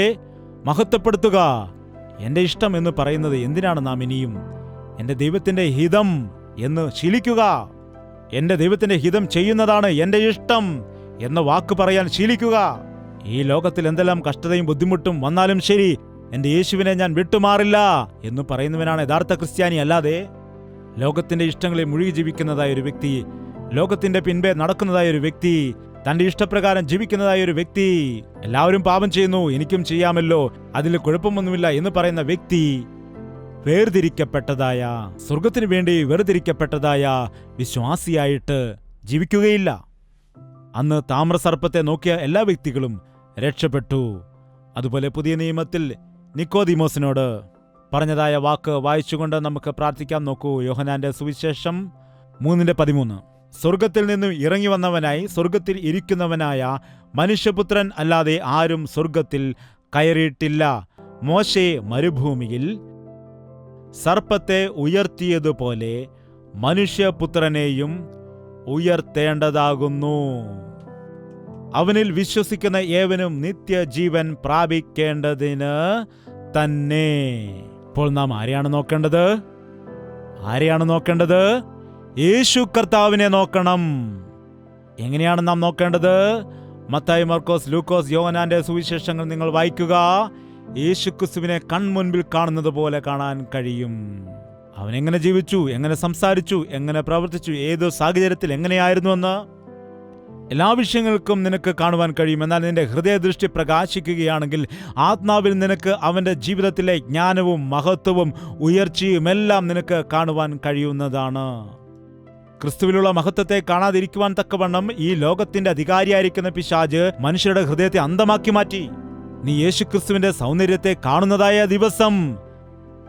മഹത്വപ്പെടുത്തുക. എന്റെ ഇഷ്ടം എന്ന് പറയുന്നത് എന്തിനാണ് നാം ഇനിയും? എന്റെ ദൈവത്തിന്റെ ഹിതം എന്ന് ശീലിക്കുക. എന്റെ ദൈവത്തിന്റെ ഹിതം ചെയ്യുന്നതാണ് എന്റെ ഇഷ്ടം എന്ന വാക്ക് പറയാൻ ശീലിക്കുക. ഈ ലോകത്തിൽ എന്തെല്ലാം കഷ്ടതയും ബുദ്ധിമുട്ടും വന്നാലും ശരി, എന്റെ യേശുവിനെ ഞാൻ വിട്ടുമാറില്ല എന്ന് പറയുന്നവനാണ് യഥാർത്ഥ ക്രിസ്ത്യാനി. അല്ലാതെ ലോകത്തിന്റെ ഇഷ്ടങ്ങളെ മുഴുകി ജീവിക്കുന്നതായ ഒരു വ്യക്തി, ലോകത്തിന്റെ പിൻപേ നടക്കുന്നതായ ഒരു വ്യക്തി, തന്റെ ഇഷ്ടപ്രകാരം ജീവിക്കുന്നതായ ഒരു വ്യക്തി, എല്ലാവരും പാപം ചെയ്യുന്നു, എനിക്കും ചെയ്യാമല്ലോ, അതിൽ കുഴപ്പമൊന്നുമില്ല എന്ന് പറയുന്ന വ്യക്തി വേർതിരിക്കപ്പെട്ടതായ, സ്വർഗത്തിനു വേണ്ടി വേർതിരിക്കപ്പെട്ടതായ വിശ്വാസിയായിട്ട് ജീവിക്കുകയില്ല. അന്ന് താമ്രസർപ്പത്തെ നോക്കിയ എല്ലാ വ്യക്തികളും രക്ഷപ്പെട്ടു. അതുപോലെ പുതിയ നിയമത്തിൽ നിക്കോദീമോസിനോട് പറഞ്ഞതായ വാക്ക് വായിച്ചുകൊണ്ട് നമുക്ക് പ്രാർത്ഥിക്കാം. നോക്കൂ, യോഹന്നാന്റെ സുവിശേഷം 3:13. സ്വർഗത്തിൽ നിന്നും ഇറങ്ങി വന്നവനായി സ്വർഗത്തിൽ ഇരിക്കുന്നവനായ മനുഷ്യപുത്രൻ അല്ലാതെ ആരും സ്വർഗത്തിൽ കയറിയിട്ടില്ല. മോശെ മരുഭൂമിയിൽ സർപ്പത്തെ ഉയർത്തിയതുപോലെ മനുഷ്യപുത്രനെയും ഉയർത്തേണ്ടതാകുന്നു. അവനിൽ വിശ്വസിക്കുന്ന ഏവനും നിത്യജീവൻ പ്രാപിക്കേണ്ടതിന് തന്നെ. ഇപ്പോൾ നാം ആരെയാണ് നോക്കേണ്ടത്? ആരെയാണ് നോക്കേണ്ടത്? യേശു കർത്താവിനെ നോക്കണം. എങ്ങനെയാണ് നാം നോക്കേണ്ടത്? മത്തായി, മർക്കോസ്, ലൂക്കോസ്, യോഹന്നാന്റെ സുവിശേഷങ്ങൾ നിങ്ങൾ വായിക്കുക. യേശു ക്രിസ്തുവിനെ കൺമുൻപിൽ കാണുന്നത് പോലെ കാണാൻ കഴിയും. അവൻ എങ്ങനെ ജീവിച്ചു, എങ്ങനെ സംസാരിച്ചു, എങ്ങനെ പ്രവർത്തിച്ചു, ഏത് സാഹചര്യത്തിൽ എങ്ങനെയായിരുന്നുവെന്ന് എല്ലാ വിഷയങ്ങൾക്കും നിനക്ക് കാണുവാൻ കഴിയും. എന്നാൽ നിന്റെ ഹൃദയദൃഷ്ടി പ്രകാശിക്കുകയാണെങ്കിൽ ആത്മാവിൽ നിനക്ക് അവന്റെ ജീവിതത്തിലെ ജ്ഞാനവും മഹത്വവും ഉയർച്ചയും എല്ലാം നിനക്ക് കാണുവാൻ കഴിയുന്നതാണ്. ക്രിസ്തുവിലുള്ള മഹത്വത്തെ കാണാതിരിക്കുവാൻ തക്കവണ്ണം ഈ ലോകത്തിന്റെ അധികാരിയായിരിക്കുന്ന പിശാച് മനുഷ്യരുടെ ഹൃദയത്തെ അന്ധമാക്കി മാറ്റി. നീ യേശുക്രിസ്തുവിന്റെ സൗന്ദര്യത്തെ കാണുന്നതായ ദിവസം,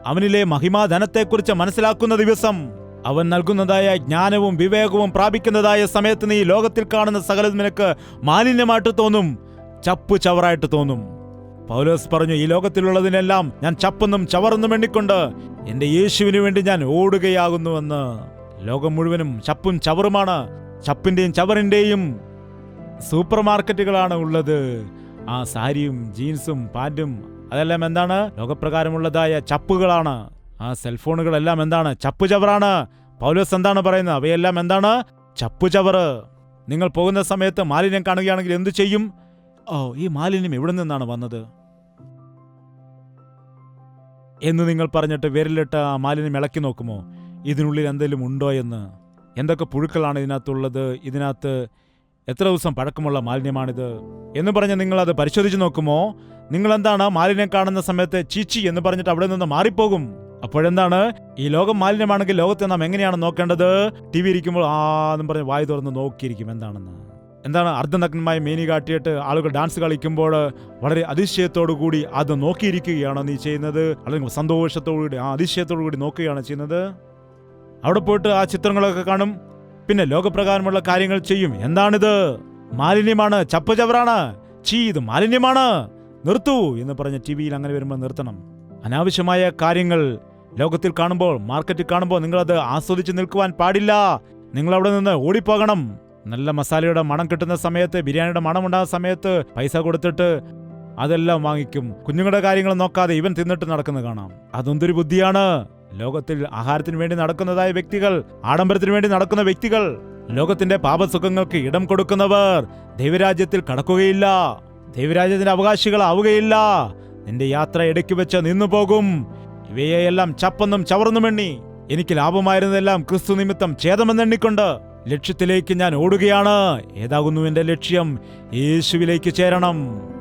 അവനിലെ മഹിമാധനത്തെക്കുറിച്ച് മനസ്സിലാക്കുന്ന ദിവസം, അവൻ നൽകുന്നതായ ജ്ഞാനവും വിവേകവും പ്രാപിക്കുന്നതായ സമയത്ത് നീ ലോകത്തിൽ കാണുന്ന സകലതും നിനക്ക് മാലിന്യമായിട്ട് തോന്നും, ചപ്പു ചവറായിട്ട് തോന്നും. പൗലോസ് പറഞ്ഞു, ഈ ലോകത്തിലുള്ളതിനെല്ലാം ഞാൻ ചപ്പെന്നും ചവറെന്നും എണ്ണിക്കൊണ്ട് എന്റെ യേശുവിന് വേണ്ടി ഞാൻ ഓടുകയാകുന്നുവെന്ന്. ലോകം മുഴുവനും ചപ്പും ചവറുമാണ്. ചപ്പിന്റെയും ചവറിന്റെയും സൂപ്പർ മാർക്കറ്റുകളാണ് ഉള്ളത്. ആ സാരിയും ജീൻസും പാന്റും അതെല്ലാം എന്താണ്? ലോകപ്രകാരമുള്ളതായ ചപ്പുകളാണ്. ആ സെൽഫോണുകളെല്ലാം എന്താണ്? ചപ്പു ചവറാണ്. പൗലോസ് എന്താണ് പറയുന്നത്? അവയെല്ലാം എന്താണ്? ചപ്പു ചവറ്. നിങ്ങൾ പോകുന്ന സമയത്ത് മാലിന്യം കാണുകയാണെങ്കിൽ എന്തു ചെയ്യും? ഓ, ഈ മാലിന്യം എവിടെ നിന്നാണ് വന്നത് എന്ന് നിങ്ങൾ പറഞ്ഞിട്ട് വിരലിട്ട് ആ മാലിന്യം ഇളക്കി നോക്കുമോ? ഇതിനുള്ളിൽ എന്തെങ്കിലും ഉണ്ടോ എന്ന്? എന്തൊക്കെ പുഴുക്കളാണ് ഇതിനകത്തുള്ളത്? ഇതിനകത്ത് എത്ര ദിവസം പഴക്കമുള്ള മാലിന്യമാണിത് എന്ന് പറഞ്ഞ് നിങ്ങളത് പരിശോധിച്ച് നോക്കുമോ? നിങ്ങളെന്താണ് മാലിന്യം കാണുന്ന സമയത്ത് ചീച്ചി എന്ന് പറഞ്ഞിട്ട് അവിടെ നിന്ന് മാറിപ്പോകും. അപ്പോഴെന്താണ്? ഈ ലോകം മാലിന്യമാണെങ്കിൽ ലോകത്തെ നാം എങ്ങനെയാണ് നോക്കേണ്ടത്? ടി വി ഇരിക്കുമ്പോൾ എന്നും പറഞ്ഞ് വായി തുറന്ന് നോക്കിയിരിക്കും എന്താണെന്ന്. എന്താണ്? അർദ്ധനഗ്നമായ മേനി കാട്ടിയിട്ട് ആളുകൾ ഡാൻസ് കളിക്കുമ്പോൾ വളരെ അതിശയത്തോടു കൂടി അത് നോക്കിയിരിക്കുകയാണോ നീ ചെയ്യുന്നത്? അല്ലെങ്കിൽ സന്തോഷത്തോടുകൂടി അതിശയത്തോടു കൂടി നോക്കുകയാണ് ചെയ്യുന്നത്? അവിടെ പോയിട്ട് ആ ചിത്രങ്ങളൊക്കെ കാണും, പിന്നെ ലോകപ്രകാരമുള്ള കാര്യങ്ങൾ ചെയ്യും. എന്താണിത്? മാലിന്യമാണ്, ചപ്പ് ചവറാണ്, ഇത് മാലിന്യമാണ്, നിർത്തൂ എന്ന് പറഞ്ഞ് ടി വിയിൽ അങ്ങനെ വരുമ്പോൾ നിർത്തണം. അനാവശ്യമായ കാര്യങ്ങൾ ലോകത്തിൽ കാണുമ്പോൾ, മാർക്കറ്റിൽ കാണുമ്പോൾ നിങ്ങളത് ആസ്വദിച്ച് നിൽക്കുവാൻ പാടില്ല. നിങ്ങൾ അവിടെ നിന്ന് ഓടിപ്പോകണം. നല്ല മസാലയുടെ മണം കിട്ടുന്ന സമയത്ത്, ബിരിയാണിയുടെ മണം ഉണ്ടാകുന്ന സമയത്ത് പൈസ കൊടുത്തിട്ട് അതെല്ലാം വാങ്ങിക്കും. കുഞ്ഞുങ്ങളുടെ കാര്യങ്ങൾ നോക്കാതെ ഇവൻ തിന്നിട്ട് നടക്കുന്നത് കാണാം. അതൊന്തൊരു ബുദ്ധിയാണ്. ലോകത്തിൽ ആഹാരത്തിന് വേണ്ടി നടക്കുന്നതായ വ്യക്തികൾ, ആഡംബരത്തിന് വേണ്ടി നടക്കുന്ന വ്യക്തികൾ, ലോകത്തിന്റെ പാപസുഖങ്ങൾക്ക് ഇടം കൊടുക്കുന്നവർ ദൈവരാജ്യത്തിൽ കടക്കുകയില്ല, ദൈവരാജ്യത്തിന്റെ അവകാശികളാവുകയില്ല. നിന്റെ യാത്ര ഇടയ്ക്ക് വെച്ച് നിന്നു പോകും. ഇവയെല്ലാം ചപ്പെന്നും ചവർന്നും എണ്ണി എനിക്ക് ലാഭമായിരുന്നതെല്ലാം ക്രിസ്തു നിമിത്തം ഛേദമെന്നെണ്ണിക്കൊണ്ട് ലക്ഷ്യത്തിലേക്ക് ഞാൻ ഓടുകയാണ്. ഏതാകുന്നു എന്റെ ലക്ഷ്യം? യേശുവിലേക്ക് ചേരണം.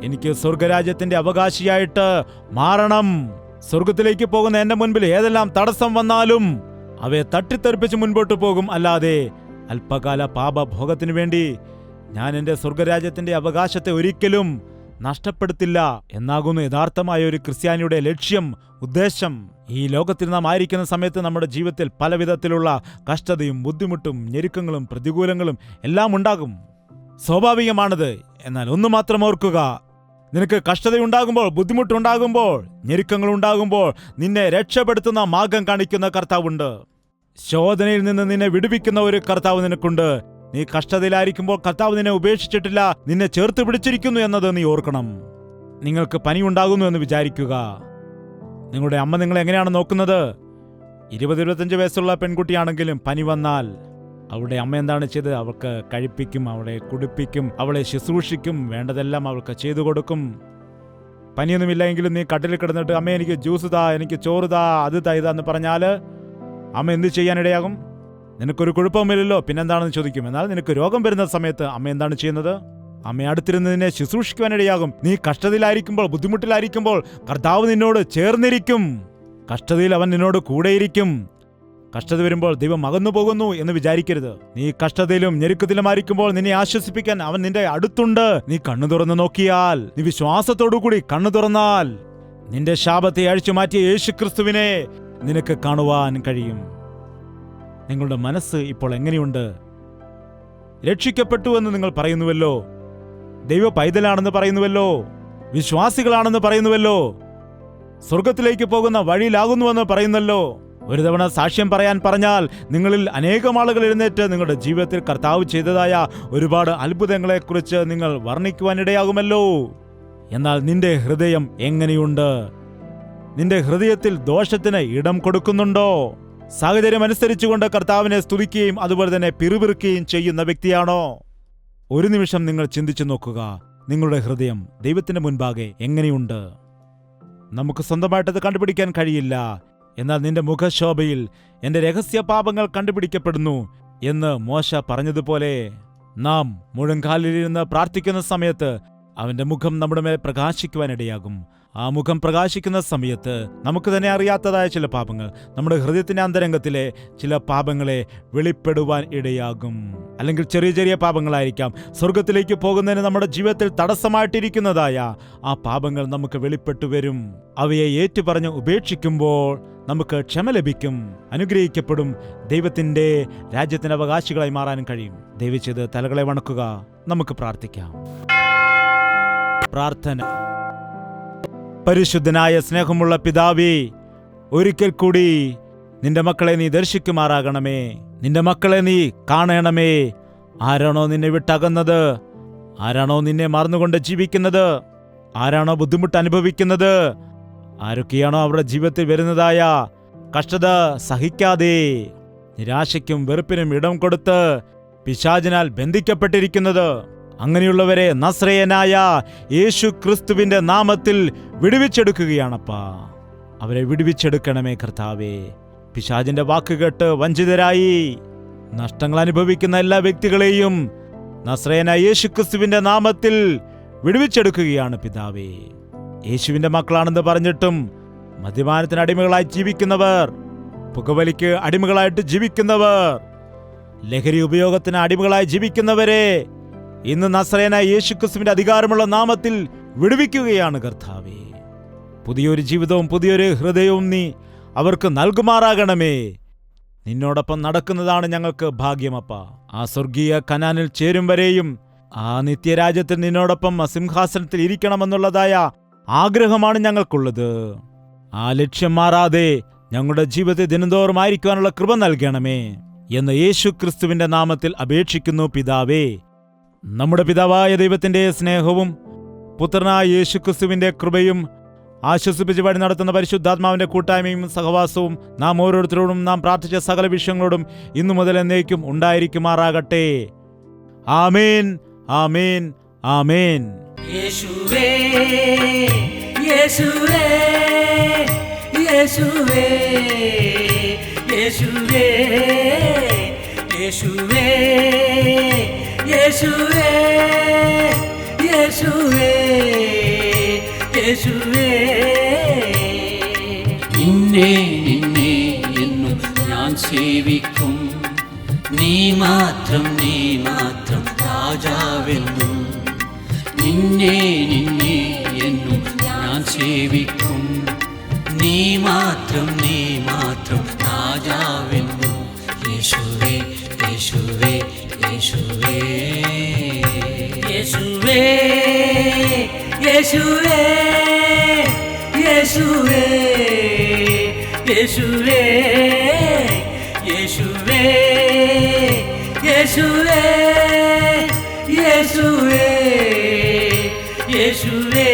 എനിക്ക് സ്വർഗരാജ്യത്തിന്റെ അവകാശിയായിട്ട് മാറണം. സ്വർഗത്തിലേക്ക് പോകുന്ന എന്റെ മുൻപിൽ ഏതെല്ലാം തടസ്സം വന്നാലും അവയെ തട്ടിത്തെറിപ്പിച്ച് മുൻപോട്ട് പോകും. അല്ലാതെ അല്പകാല പാപഭോഗത്തിനു വേണ്ടി ഞാൻ എൻ്റെ സ്വർഗരാജ്യത്തിന്റെ അവകാശത്തെ ഒരിക്കലും നഷ്ടപ്പെടുത്തില്ല എന്നാകുന്നു യഥാർത്ഥമായ ഒരു ക്രിസ്ത്യാനിയുടെ ലക്ഷ്യം, ഉദ്ദേശം. ഈ ലോകത്തിൽ നാം ആയിരിക്കുന്ന സമയത്ത് നമ്മുടെ ജീവിതത്തിൽ പലവിധത്തിലുള്ള കഷ്ടതയും ബുദ്ധിമുട്ടും ഞെരുക്കങ്ങളും പ്രതികൂലങ്ങളും എല്ലാം ഉണ്ടാകും. സ്വാഭാവികമാണത്. എന്നാൽ ഒന്ന് മാത്രം ഓർക്കുക, നിനക്ക് കഷ്ടതയുണ്ടാകുമ്പോൾ, ബുദ്ധിമുട്ടുണ്ടാകുമ്പോൾ, ഞെരുക്കങ്ങളുണ്ടാകുമ്പോൾ നിന്നെ രക്ഷപ്പെടുത്തുന്ന മാർഗം കാണിക്കുന്ന കർത്താവുണ്ട്. ശോധനയിൽ നിന്ന് നിന്നെ വിടുവിക്കുന്ന ഒരു കർത്താവ് നിനക്കുണ്ട്. നീ കഷ്ടതയിലായിരിക്കുമ്പോൾ കർത്താവ് നിന്നെ ഉപേക്ഷിച്ചിട്ടില്ല, നിന്നെ ചേർത്ത് പിടിച്ചിരിക്കുന്നു എന്നത് നീ ഓർക്കണം. നിങ്ങൾക്ക് പനി ഉണ്ടാകുന്നു എന്ന് വിചാരിക്കുക. നിങ്ങളുടെ അമ്മ നിങ്ങളെ എങ്ങനെയാണ് നോക്കുന്നത്? 20-25 വയസ്സുള്ള പെൺകുട്ടിയാണെങ്കിലും പനി വന്നാൽ അവളുടെ അമ്മ എന്താണ് ചെയ്തത്? അവൾക്ക് കഴിപ്പിക്കും, അവളെ കുടിപ്പിക്കും, അവളെ ശുശ്രൂഷിക്കും, വേണ്ടതെല്ലാം അവൾക്ക് ചെയ്തു കൊടുക്കും. പനിയൊന്നുമില്ലെങ്കിലും നീ കട്ടിലിൽ കിടന്നിട്ട് അമ്മ എനിക്ക് ജ്യൂസ് താ, എനിക്ക് ചോറ് താ, അത് താ, ഇതാന്ന് പറഞ്ഞാൽ അമ്മ എന്ത് ചെയ്യാനിടയാകും? നിനക്കൊരു കുഴപ്പമില്ലല്ലോ, പിന്നെന്താണെന്ന് ചോദിക്കും. എന്നാൽ നിനക്ക് രോഗം വരുന്ന സമയത്ത് അമ്മ എന്താണ് ചെയ്യുന്നത്? അമ്മ അടുത്തിരുന്നതിനെ ശുശ്രൂഷിക്കുവാനിടയാകും. നീ കഷ്ടതയിലായിരിക്കുമ്പോൾ, ബുദ്ധിമുട്ടിലായിരിക്കുമ്പോൾ കർത്താവ് നിന്നോട് ചേർന്നിരിക്കും. കഷ്ടതയിൽ അവൻ നിന്നോട് കൂടെയിരിക്കും. കഷ്ടത വരുമ്പോൾ ദൈവം അകന്നു പോകുന്നു എന്ന് വിചാരിക്കരുത്. നീ കഷ്ടതയിലും ഞെരുക്കത്തിലുമായിരിക്കുമ്പോൾ നിന്നെ ആശ്വസിപ്പിക്കാൻ അവൻ നിന്റെ അടുത്തുണ്ട്. നീ കണ്ണു തുറന്ന് നോക്കിയാൽ, നീ വിശ്വാസത്തോടുകൂടി കണ്ണു തുറന്നാൽ നിന്റെ ശാപത്തെ അഴിച്ചു മാറ്റിയ യേശുക്രിസ്തുവിനെ നിനക്ക് കാണുവാൻ കഴിയും. നിങ്ങളുടെ മനസ്സ് ഇപ്പോൾ എങ്ങനെയുണ്ട്? രക്ഷിക്കപ്പെട്ടു എന്ന് നിങ്ങൾ പറയുന്നുവല്ലോ, ദൈവ പൈതലാണെന്ന് പറയുന്നുവല്ലോ, വിശ്വാസികളാണെന്ന് പറയുന്നുവല്ലോ, സ്വർഗത്തിലേക്ക് പോകുന്ന വഴിയിലാകുന്നുവെന്ന് പറയുന്നല്ലോ. ഒരു തവണ സാക്ഷ്യം പറയാൻ പറഞ്ഞാൽ നിങ്ങളിൽ അനേകം ആളുകൾ എഴുന്നേറ്റ് നിങ്ങളുടെ ജീവിതത്തിൽ കർത്താവ് ചെയ്തതായ ഒരുപാട് അത്ഭുതങ്ങളെക്കുറിച്ച് നിങ്ങൾ വർണ്ണിക്കുവാനിടയാകുമല്ലോ. എന്നാൽ നിന്റെ ഹൃദയം എങ്ങനെയുണ്ട്? നിന്റെ ഹൃദയത്തിൽ ദോഷത്തിന് ഇടം കൊടുക്കുന്നുണ്ടോ? സാഹചര്യം അനുസരിച്ചുകൊണ്ട് കർത്താവിനെ സ്തുതിക്കുകയും അതുപോലെ തന്നെ പിറുപിറുക്കുകയും ചെയ്യുന്ന വ്യക്തിയാണോ? ഒരു നിമിഷം നിങ്ങൾ ചിന്തിച്ചു നോക്കുക, നിങ്ങളുടെ ഹൃദയം ദൈവത്തിന്റെ മുൻപാകെ എങ്ങനെയുണ്ട്? നമുക്ക് സ്വന്തമായിട്ടത് കണ്ടുപിടിക്കാൻ കഴിയില്ല. എന്നാൽ നിന്റെ മുഖശോഭയിൽ എന്റെ രഹസ്യ പാപങ്ങൾ കണ്ടുപിടിക്കപ്പെടുന്നു എന്ന് മോശ പറഞ്ഞതുപോലെ നാം മുഴങ്കാലിലിരുന്ന് പ്രാർത്ഥിക്കുന്ന സമയത്ത് അവന്റെ മുഖം നമ്മുടെ മേൽ പ്രകാശിക്കുവാനിടയാകും. ആ മുഖം പ്രകാശിക്കുന്ന സമയത്ത് നമുക്ക് തന്നെ അറിയാത്തതായ ചില പാപങ്ങൾ, നമ്മുടെ ഹൃദയത്തിന്റെ അന്തരംഗത്തിലെ ചില പാപങ്ങളെ വെളിപ്പെടുവാൻ ഇടയാകും. അല്ലെങ്കിൽ ചെറിയ ചെറിയ പാപങ്ങളായിരിക്കാം. സ്വർഗത്തിലേക്ക് പോകുന്നതിന് നമ്മുടെ ജീവിതത്തിൽ തടസ്സമായിട്ടിരിക്കുന്നതായ ആ പാപങ്ങൾ നമുക്ക് വെളിപ്പെട്ടു വരും. അവയെ ഏറ്റുപറഞ്ഞ് ഉപേക്ഷിക്കുമ്പോൾ നമുക്ക് ക്ഷമ ലഭിക്കും, അനുഗ്രഹിക്കപ്പെടും, ദൈവത്തിന്റെ രാജ്യത്തിന്റെ അവകാശികളായി മാറാനും കഴിയും. ദയവുചെയ്ത് തലകളെ വണക്കുക, നമുക്ക് പ്രാർത്ഥിക്കാം. പ്രാർത്ഥന. പരിശുദ്ധനായ സ്നേഹമുള്ള പിതാവേ, ഒരിക്കൽ കൂടി നിന്റെ മക്കളെ നീ ദർശിക്കുമാറാകണമേ. നിന്റെ മക്കളെ നീ കാണണമേ. ആരാണോ നിന്നെ വിട്ടകന്നത്, ആരാണോ നിന്നെ മറന്നുകൊണ്ട് ജീവിക്കുന്നത്, ആരാണോ ബുദ്ധിമുട്ട് അനുഭവിക്കുന്നത്, ആരൊക്കെയാണോ അവരുടെ ജീവിതത്തിൽ വരുന്നതായ കഷ്ടത സഹിക്കാതെ നിരാശയ്ക്കും വെറുപ്പിനും ഇടം കൊടുത്ത് പിശാചിനാൽ ബന്ധിക്കപ്പെട്ടിരിക്കുന്നത്, അങ്ങനെയുള്ളവരെ നസ്രയനായ യേശു ക്രിസ്തുവിന്റെ നാമത്തിൽ വിടുവിച്ചെടുക്കുകയാണപ്പാ. അവരെ വിടുവിച്ചെടുക്കണമേ കർത്താവേ. പിശാചിന്റെ വാക്കുകേട്ട് വഞ്ചിതരായി നഷ്ടങ്ങൾ അനുഭവിക്കുന്ന എല്ലാ വ്യക്തികളെയും നസ്രയനായ യേശു ക്രിസ്തുവിന്റെ നാമത്തിൽ വിടുവിച്ചെടുക്കുകയാണ് പിതാവേ. യേശുവിന്റെ മക്കളാണെന്ന് പറഞ്ഞിട്ടും മദ്യപാനത്തിന് അടിമകളായി ജീവിക്കുന്നവർ, പുകവലിക്ക് അടിമകളായിട്ട് ജീവിക്കുന്നവർ, ലഹരി ഉപയോഗത്തിന് അടിമകളായി ജീവിക്കുന്നവരെ ഇന്ന് നസ്രയനായ യേശുക്രിസ്തുവിന്റെ അധികാരമുള്ള നാമത്തിൽ വിടുവിക്കുകയാണ് കർത്താവേ. പുതിയൊരു ജീവിതവും പുതിയൊരു ഹൃദയവും നീ അവർക്ക് നൽകുമാറാകണമേ. നിന്നോടൊപ്പം നടക്കുന്നതാണ് ഞങ്ങൾക്ക് ഭാഗ്യമപ്പ. ആ സ്വർഗീയ കനാനിൽ ചേരും വരെയും ആ നിത്യരാജ്യത്തിൽ നിന്നോടൊപ്പം സിംഹാസനത്തിൽ ഇരിക്കണമെന്നുള്ളതായ ആഗ്രഹമാണ് ഞങ്ങൾക്കുള്ളത്. ആ ലക്ഷ്യം മാറാതെ ഞങ്ങളുടെ ജീവിതത്തെ ദിനംതോറും ആയിരിക്കുവാനുള്ള കൃപ നൽകണമേ എന്ന് യേശു ക്രിസ്തുവിന്റെ നാമത്തിൽ അപേക്ഷിക്കുന്നു പിതാവേ. നമ്മുടെ പിതാവായ ദൈവത്തിന്റെ സ്നേഹവും പുത്രനായ യേശു ക്രിസ്തുവിന്റെ കൃപയും ആശ്വസിപ്പിച്ച് വഴി നടത്തുന്ന പരിശുദ്ധാത്മാവിന്റെ കൂട്ടായ്മയും സഹവാസവും നാം ഓരോരുത്തരോടും നാം പ്രാർത്ഥിച്ച സകല വിഷയങ്ങളോടും ഇന്നു മുതൽ എന്നേക്കും ഉണ്ടായിരിക്കുമാറാകട്ടെ. ആമേൻ, ആമേൻ, ആമേൻ. യേശുവേ യേശുവേ യേശുവേ യേശുവേ യേശുവേ യേശുവേ യേശുവേ യേശുവേ നിന്നെ നിന്നെ എന്നും ഞാൻ സേവിക്കും, നീ മാത്രം രാജാവെന്നും നിന്നെ എന്നും ഞാൻ സേവിക്കും. നീ മാത്രം രാജാവെന്നും യേശുവേ യേശുവേ യേശുവേ യേശുവേ യേശുവേ യേശുവേ യേശുവേ യേശുവേ യേശുവേ യേശുവേ യേശുവേ